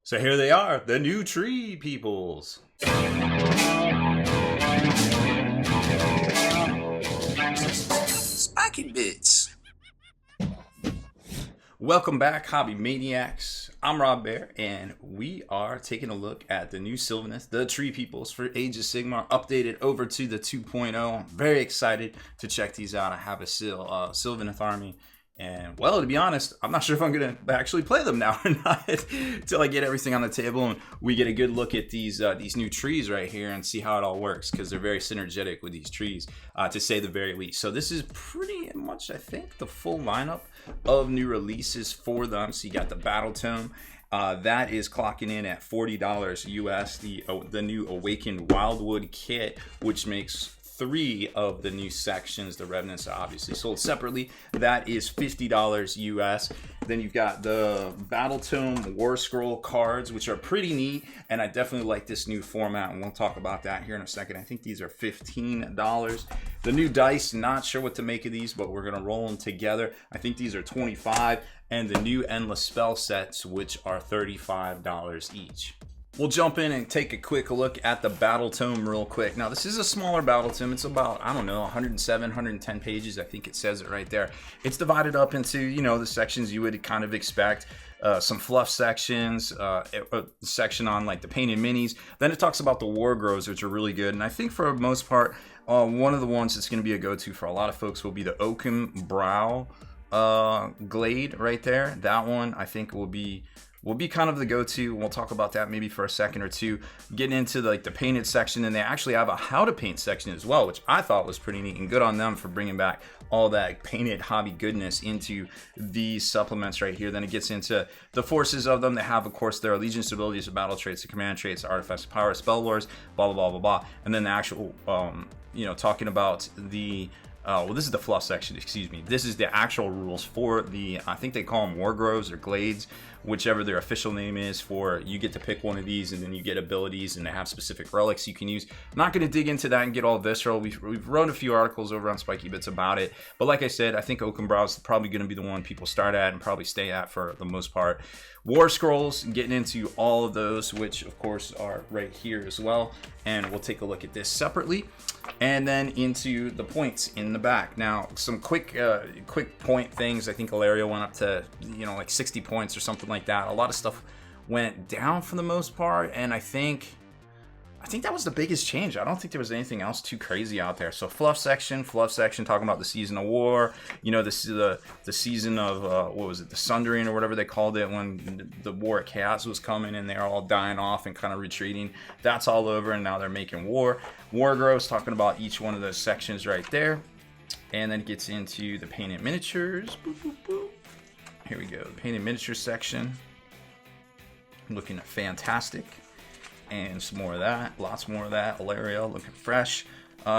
So here they are, the new tree peoples. Spiky bits. Welcome back, Hobby Maniacs. I'm Baer, and we are taking a look at the new Sylvaneth, the Tree Peoples for Age of Sigmar, updated over to the 2.0. I'm very excited to check these out. I have a Sylvaneth army, and well, to be honest, I'm not sure if I'm going to actually play them now or not until I get everything on the table and we get a good look at these new trees right here and see how it all works, because they're very synergetic with these trees, to say the very least. So this is pretty much, I think, the full lineup of new releases for them. So you got the Battle Tome. That is clocking in at $40 US. The new Awakened Wyldwood kit, which makes 3 of the new sections. The Revenants are obviously sold separately. That is $50 US. Then you've got the Battle Tome War Scroll cards, which are pretty neat, and I definitely like this new format, and we'll talk about that here in a second. I think these are $15. The new dice, not sure what to make of these, but we're gonna roll them together. I think these are $25, and the new Endless Spell sets, which are $35 each. We'll jump in and take a quick look at the Battle Tome real quick. Now, this is a smaller Battle Tome. It's about, I don't know, 107, 110 pages. I think it says it right there. It's divided up into, you know, the sections you would kind of expect. Some fluff sections, a section on like the painted minis. Then it talks about the War Grows, which are really good. And I think for the most part, one of the ones that's going to be a go-to for a lot of folks will be the Oaken Brow Glade right there. That one I think will be kind of the go-to. We'll talk about that maybe for a second or two. Getting into like the painted section, and they actually have a how to paint section as well, which I thought was pretty neat, and good on them for bringing back all that painted hobby goodness into these supplements right here. Then it gets into the forces of them. They have, of course, their allegiance abilities, the battle traits, the command traits, the artifacts of power, spell lores, blah blah blah blah blah, and then the actual talking about the well, this is the fluff section, excuse me. This is the actual rules for the, I think they call them War Groves or Glades, whichever their official name is. For, you get to pick one of these, and then you get abilities, and they have specific relics you can use. I'm not going to dig into that and get all visceral. We've wrote a few articles over on Spiky Bits about it, but like I said, I think Oaken Brow is probably going to be the one people start at and probably stay at for the most part. War Scrolls, getting into all of those, which of course are right here as well, and we'll take a look at this separately, and then into the points in the back. Now, some quick point things. I think Ilaria went up to, like 60 points or something like that. A lot of stuff went down for the most part, and I think that was the biggest change. I don't think there was anything else too crazy out there. So fluff section, talking about the season of war. This is the season of what was it, the Sundering or whatever they called it, when the war at Chaos was coming and they're all dying off and kind of retreating. That's all over, and now they're making war. War Grows, talking about each one of those sections right there, and then it gets into the painted miniatures. Boop, boop, boop. Here we go, the painted miniature section. Looking fantastic. And some more of that, lots more of that. Ilaria looking fresh.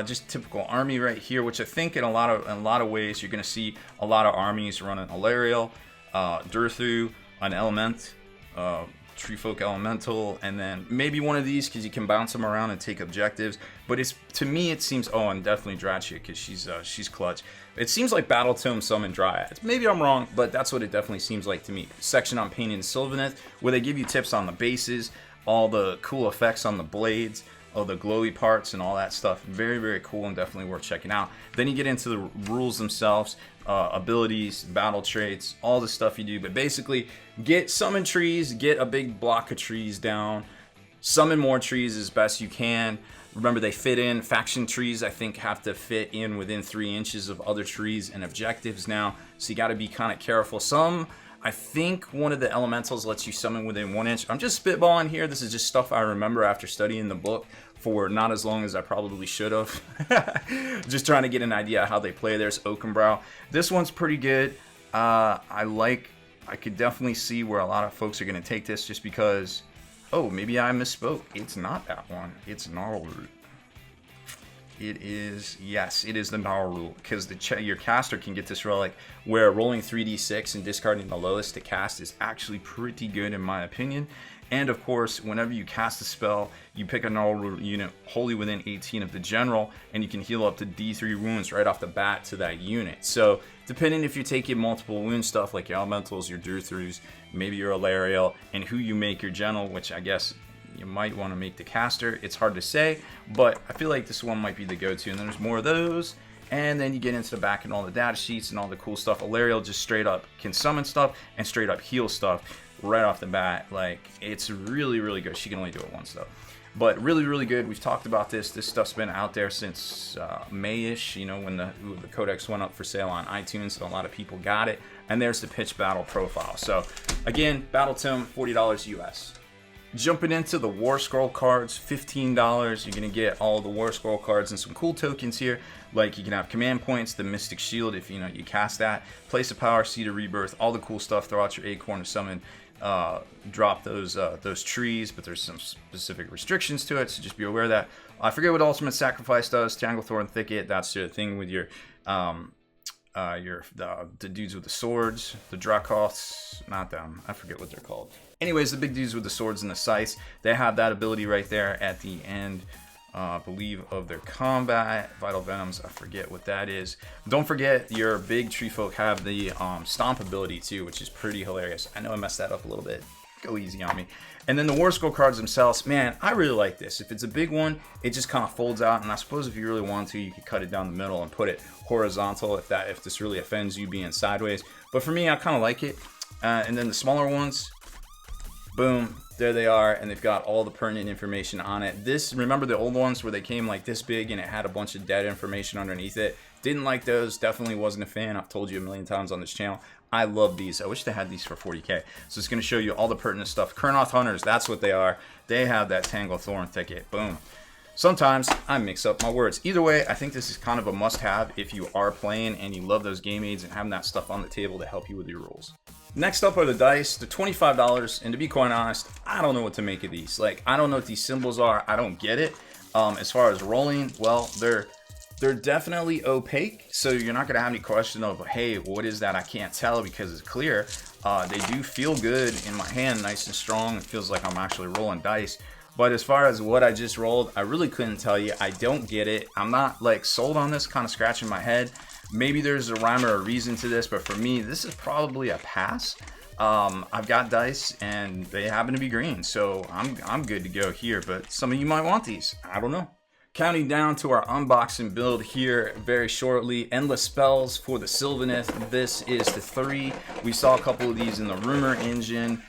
Just typical army right here, which I think in a lot of ways you're going to see a lot of armies running Ilaria, Durthu, an Element, Treefolk Elemental, and then maybe one of these because you can bounce them around and take objectives. But to me it seems, and definitely Drachia because she's clutch. It seems like Battle Tome summon Dryads. Maybe I'm wrong, but that's what it definitely seems like to me. Section on painting Sylvaneth, where they give you tips on the bases, all the cool effects on the blades, all the glowy parts and all that stuff. Very, very cool and definitely worth checking out. Then you get into the rules themselves, abilities, battle traits, all the stuff you do. But basically, summon trees, get a big block of trees down, summon more trees as best you can. Remember, they fit in. Faction trees, I think, have to fit in within 3 inches of other trees and objectives now. So you got to be kind of careful. I think one of the elementals lets you summon within 1 inch. I'm just spitballing here. This is just stuff I remember after studying the book for not as long as I probably should have. Just trying to get an idea of how they play. There's Oaken Brow. This one's pretty good. I could definitely see where a lot of folks are going to take this just because, maybe I misspoke. It's not that one. It's Gnarlroot. it is, yes, it is the gnarl rule, because your caster can get this relic where rolling 3d6 and discarding the lowest to cast is actually pretty good in my opinion. And of course, whenever you cast a spell, you pick a gnarl rule unit wholly within 18 of the general, and you can heal up to D3 wounds right off the bat to that unit. So depending if you're taking multiple wound stuff like your elementals, your Durthrus, maybe your Alariel, and who you make your general, which I guess you might want to make the caster. It's hard to say, but I feel like this one might be the go-to. And then there's more of those. And then you get into the back and all the data sheets and all the cool stuff. Alariel just straight up can summon stuff and straight up heal stuff right off the bat. Like, it's really, really good. She can only do it once though. But really, really good. We've talked about this. This stuff's been out there since May-ish, you know, when the codex went up for sale on iTunes, so a lot of people got it. And there's the pitch battle profile. So again, Battle Tome, $40 US. Jumping into the War Scroll cards, $15. You're going to get all the War Scroll cards and some cool tokens here. Like you can have command points, the Mystic Shield if you cast that, Place of Power, Seed of Rebirth, all the cool stuff. Throw out your Acorn to summon, drop those trees, but there's some specific restrictions to it, so just be aware of that. I forget what Ultimate Sacrifice does. Tanglethorn Thicket, that's the thing with your the dudes with the swords, the Dracoths, not them, I forget what they're called. Anyways, the big dudes with the swords and the scythes, they have that ability right there at the end, I believe, of their combat. Vital Venoms, I forget what that is. Don't forget your big tree folk have the stomp ability too, which is pretty hilarious. I know I messed that up a little bit. Go easy on me. And then the War Scroll cards themselves, man, I really like this. If it's a big one, it just kind of folds out, and I suppose if you really want to, you could cut it down the middle and put it horizontal if this really offends you being sideways. But for me, I kind of like it. And then the smaller ones, boom, there they are, and they've got all the pertinent information on it. This, remember the old ones where they came like this big and it had a bunch of dead information underneath it? Didn't like those, definitely wasn't a fan. I've told you a million times on this channel. I love these. I wish they had these for 40k. So it's going to show you all the pertinent stuff. Kurnoth Hunters, that's what they are. They have that Tanglethorn Thicket. Boom. Sometimes I mix up my words. Either way, I think this is kind of a must-have if you are playing and you love those game aids and having that stuff on the table to help you with your rules. Next up are the dice. They're $25, and to be quite honest, I don't know what to make of these. Like, I don't know what these symbols are. I don't get it. As far as rolling, well, they're definitely opaque, so you're not going to have any question of, hey, what is that? I can't tell because it's clear. They do feel good in my hand, nice and strong. It feels like I'm actually rolling dice. But as far as what I just rolled, I really couldn't tell you. I don't get it. I'm not like sold on this, kind of scratching my head. Maybe there's a rhyme or a reason to this, but for me, this is probably a pass. I've got dice and they happen to be green, so I'm good to go here, but some of you might want these. I don't know. Counting down to our unboxing build here very shortly. Endless Spells for the Sylvaneth. This is the 3. We saw a couple of these in the rumor engine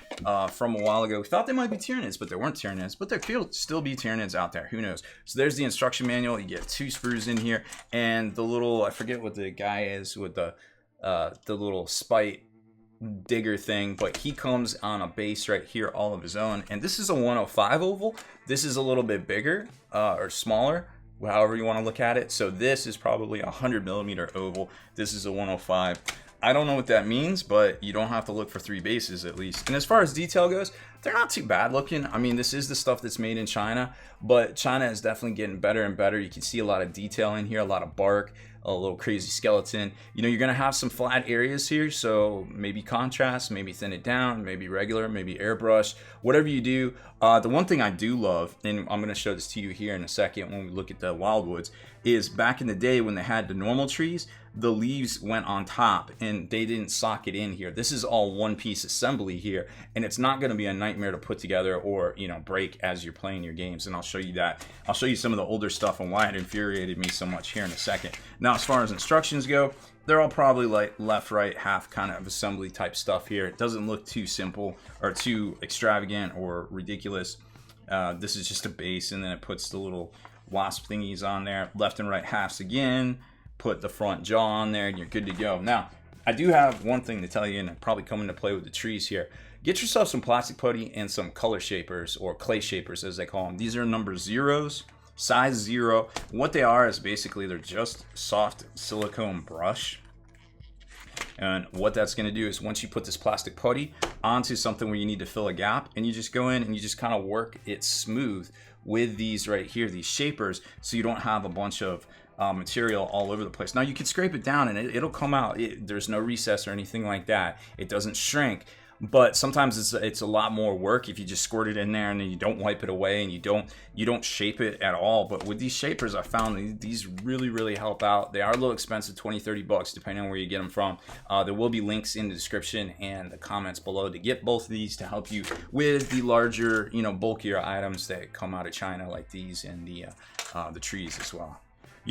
from a while ago. We thought they might be Tyranids, but they weren't Tyranids. But there could still be Tyranids out there. Who knows? So there's the instruction manual. You get 2 sprues in here. And the little, I forget what the guy is with the little spite digger thing, but he comes on a base right here all of his own. And this is a 105 oval. This is a little bit bigger or smaller, however you want to look at it. So this is probably a 100mm oval. This is a 105. I don't know what that means, but you don't have to look for 3 bases at least. And as far as detail goes, they're not too bad looking. I mean, this is the stuff that's made in China, but China is definitely getting better and better. You can see a lot of detail in here, a lot of bark, a little crazy skeleton. You know, you're going to have some flat areas here, so maybe contrast, maybe thin it down, maybe regular, maybe airbrush, whatever you do. The one thing I do love, and I'm going to show this to you here in a second when we look at the Wyldwoods, is back in the day when they had the normal trees, the leaves went on top and they didn't socket in here. This is all one piece assembly here, and it's not going to be a nightmare to put together or, you know, break as you're playing your games. And I'll show you that. I'll show you some of the older stuff and why it infuriated me so much here in a second. Now, as far as instructions go, they're all probably like left, right, half kind of assembly type stuff here. It doesn't look too simple or too extravagant or ridiculous. This is just a base, and then it puts the little wasp thingies on there, left and right halves again, put the front jaw on there, and you're good to go. Now, I do have one thing to tell you, and probably come into play with the trees here. Get yourself some plastic putty and some color shapers, or clay shapers as they call them. These are number 0s, size 0. What they are is basically they're just soft silicone brush. And what that's going to do is once you put this plastic putty onto something where you need to fill a gap, and you just go in and you just kind of work it smooth with these right here, these shapers, so you don't have a bunch of material all over the place. Now you can scrape it down and it'll come out. There's no recess or anything like that. It doesn't shrink. But sometimes it's a lot more work if you just squirt it in there and then you don't wipe it away and you don't shape it at all. But with these shapers, I found these really help out. They are a little expensive, 20-30 bucks depending on where you get them from. There will be links in the description and the comments below to get both of these to help you with the larger, bulkier items that come out of China, like these and the trees as well.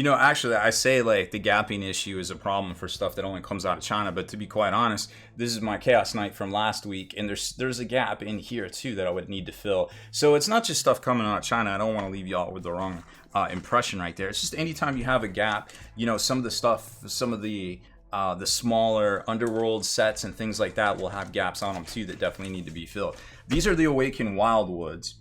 Actually, I say like the gapping issue is a problem for stuff that only comes out of China, but to be quite honest, this is my Chaos Knight from last week, and there's a gap in here too that I would need to fill. So it's not just stuff coming out of China. I don't want to leave y'all with the wrong impression right there. It's just anytime you have a gap, some of the stuff, some of the smaller underworld sets and things like that will have gaps on them too that definitely need to be filled. These are the Awakened Wyldwoods.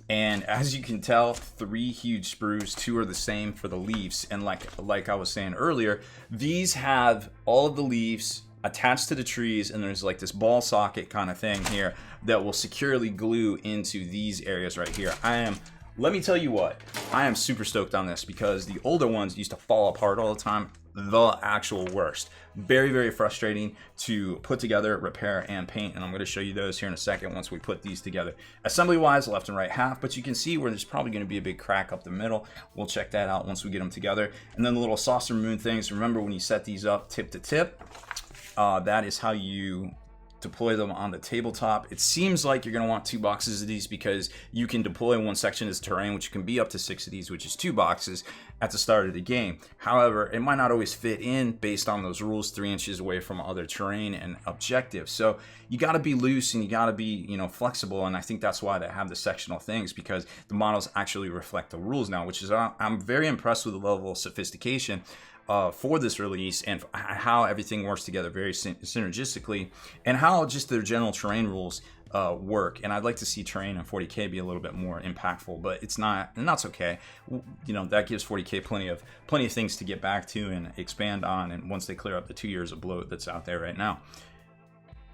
And as you can tell, 3 huge sprues, 2 are the same for the leaves. And like I was saying earlier, these have all of the leaves attached to the trees, and there's like this ball socket kind of thing here that will securely glue into these areas right here. Let me tell you what, I am super stoked on this because the older ones used to fall apart all the time. The actual worst. Very frustrating to put together, repair, and paint, and I'm going to show you those here in a second once we put these together. Assembly wise, left and right half, but you can see where there's probably going to be a big crack up the middle. We'll check that out once we get them together. And then the little saucer moon things, remember when you set these up tip to tip, that is how you deploy them on the tabletop. It seems like you're going to want 2 boxes of these because you can deploy one section as terrain, which can be up to 6 of these, which is 2 boxes at the start of the game. However, it might not always fit in based on those rules 3 inches away from other terrain and objectives. So you got to be loose and you got to be, flexible. And I think that's why they have the sectional things, because the models actually reflect the rules now, which is, I'm very impressed with the level of sophistication for this release and how everything works together very synergistically, and how just their general terrain rules work. And I'd like to see terrain in 40k be a little bit more impactful, but it's not, and that's okay. That gives 40k plenty of things to get back to and expand on, and once they clear up the 2 years of bloat that's out there right now.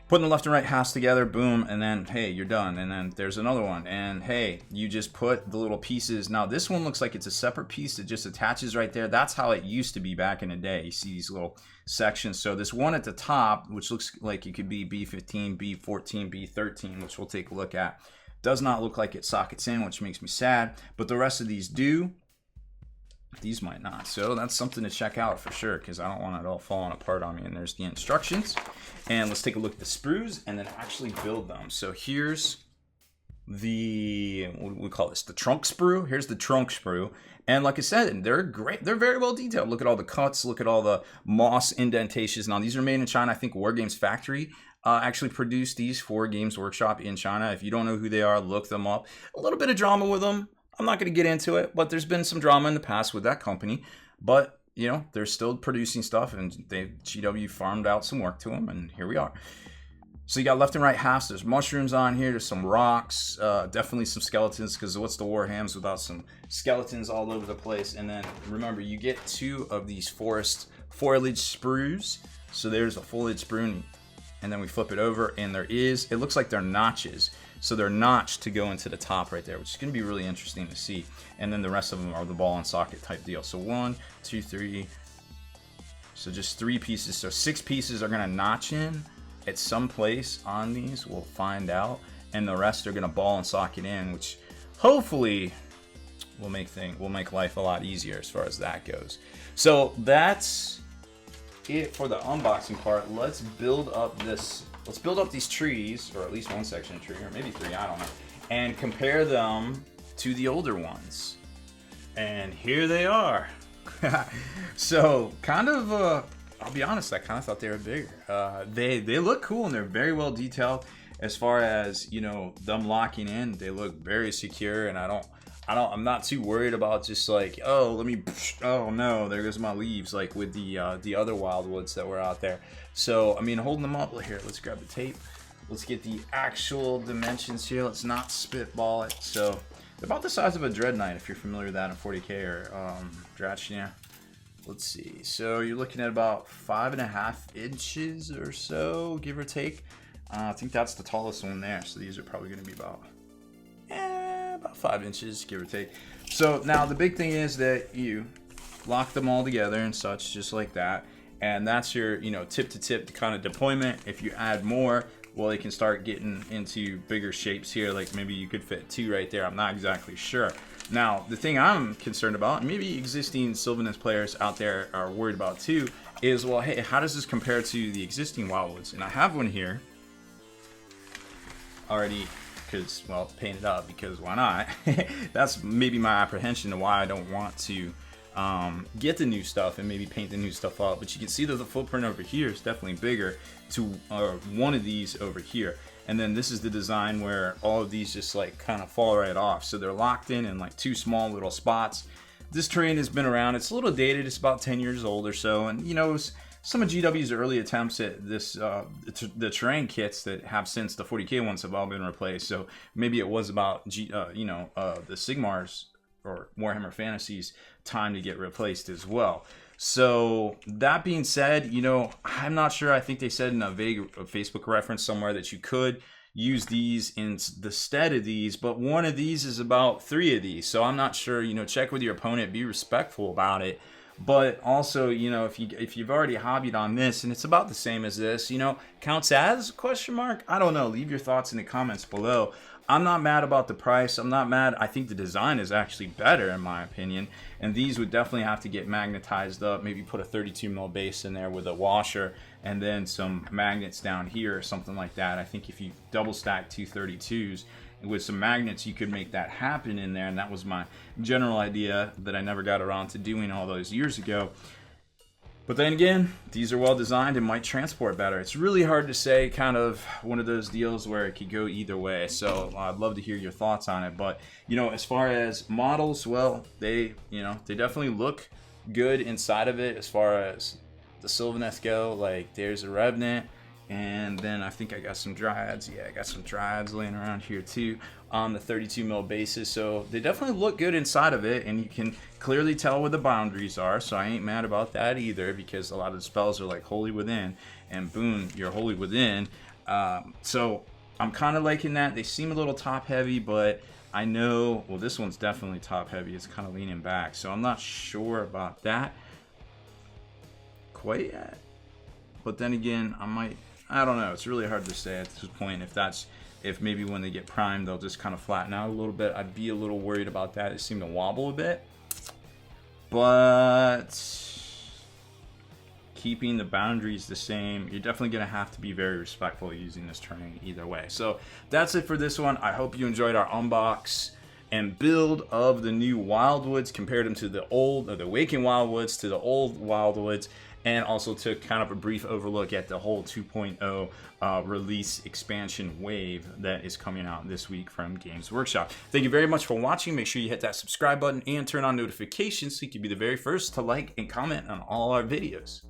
Putting the left and right halves together, boom, and then hey, you're done. And then there's another one, and hey, you just put the little pieces. Now this one looks like it's a separate piece that just attaches right there. That's how it used to be back in the day. You see these little sections. So this one at the top, which looks like it could be B15, B14, B13, which we'll take a look at, does not look like it sockets in, which makes me sad, but the rest of these do. These might not, so that's something to check out for sure, because I don't want it all falling apart on me. And there's the instructions, and let's take a look at the sprues and then actually build them. So here's the, what do we call this, the trunk sprue. Here's the trunk sprue, and like I said, they're great. They're very well detailed. Look at all the cuts, look at all the moss indentations. Now these are made in China. I think War Games Factory actually produced these for Games Workshop in China. If you don't know who they are, look them up. A little bit of drama with them. I'm not going to get into it, but there's been some drama in the past with that company. But, they're still producing stuff, and GW farmed out some work to them, and here we are. So you got left and right halves. There's mushrooms on here. There's some rocks. Definitely some skeletons, because what's the Warhams without some skeletons all over the place? And then, remember, you get 2 of these forest foliage sprues. So there's a foliage sprue, and then we flip it over, and it looks like they're notches. So they're notched to go into the top right there, which is going to be really interesting to see. And then the rest of them are the ball and socket type deal. So 1, 2, 3. So just 3 pieces. So 6 pieces are going to notch in at some place on these. We'll find out. And the rest are going to ball and socket in, which hopefully will make life a lot easier as far as that goes. So that's it for the unboxing part. Let's build up these trees, or at least one section of tree, or maybe 3, I don't know, and compare them to the older ones. And here they are. So kind of, I'll be honest, I kind of thought they were bigger. They look cool, and they're very well detailed. As far as, them locking in, they look very secure, and I'm not too worried about just like, oh no, there goes my leaves, like with the other Wyldwoods that were out there. So, holding them up, here, let's grab the tape. Let's get the actual dimensions here. Let's not spitball it. So, they're about the size of a Dread Knight, if you're familiar with that in 40k, or Drachnia. let's see. So you're looking at about 5.5 inches or so, give or take. I think that's the tallest one there. So these are probably going to be about 5 inches, give or take. So now the big thing is that you lock them all together and such, just like that. And that's your, tip to tip kind of deployment. If you add more, well, you can start getting into bigger shapes here. Like maybe you could fit 2 right there. I'm not exactly sure. Now, the thing I'm concerned about, and maybe existing Sylvaneth players out there are worried about too, is, well, hey, how does this compare to the existing Wyldwoods? And I have one here already, because, well, painted up, because why not? That's maybe my apprehension to why I don't want to get the new stuff and maybe paint the new stuff up. But you can see that the footprint over here is definitely bigger to one of these over here. And then this is the design where all of these just like kind of fall right off. So they're locked in like 2 small little spots. This terrain has been around. It's a little dated. It's about 10 years old or so. And some of GW's early attempts at this, the terrain kits that have since the 40K ones have all been replaced. So maybe it was about the Sigmar's or Warhammer Fantasy's time to get replaced as well. So that being said, I'm not sure. I think they said in a vague Facebook reference somewhere that you could use these in the stead of these, but one of these is about 3 of these. So I'm not sure. Check with your opponent, be respectful about it. But also, if you've already hobbied on this and it's about the same as this, counts as question mark? I don't know. Leave your thoughts in the comments below. I'm not mad about the price. I'm not mad. I think the design is actually better in my opinion. And these would definitely have to get magnetized up. Maybe put a 32 mil base in there with a washer and then some magnets down here or something like that. I think if you double stack 2 32s with some magnets, you could make that happen in there. And that was my general idea that I never got around to doing all those years ago. But then again, these are well designed and might transport better. It's really hard to say, kind of one of those deals where it could go either way. So I'd love to hear your thoughts on it. But, as far as models, well, they definitely look good inside of it as far as the Sylvaneth go. Like there's a Revenant. And then I think I got some Dryads. Yeah, I got some Dryads laying around here too on the 32 mil bases. So they definitely look good inside of it. And you can clearly tell where the boundaries are. So I ain't mad about that either, because a lot of the spells are like Holy Within. And boom, you're Holy Within. So I'm kind of liking that. They seem a little top heavy, but I know, well, this one's definitely top heavy. It's kind of leaning back. So I'm not sure about that quite yet. But then again, I don't know. It's really hard to say at this point if maybe when they get primed, they'll just kind of flatten out a little bit. I'd be a little worried about that. It seemed to wobble a bit. But keeping the boundaries the same, you're definitely going to have to be very respectful using this terrain either way. So that's it for this one. I hope you enjoyed our unbox and build of the new Wyldwoods, compared them to the old, or the Awakened Wyldwoods to the old Wyldwoods, and also took kind of a brief overlook at the whole 2.0 release expansion wave that is coming out this week from Games Workshop. Thank you very much for watching. Make sure you hit that subscribe button and turn on notifications so you can be the very first to like and comment on all our videos.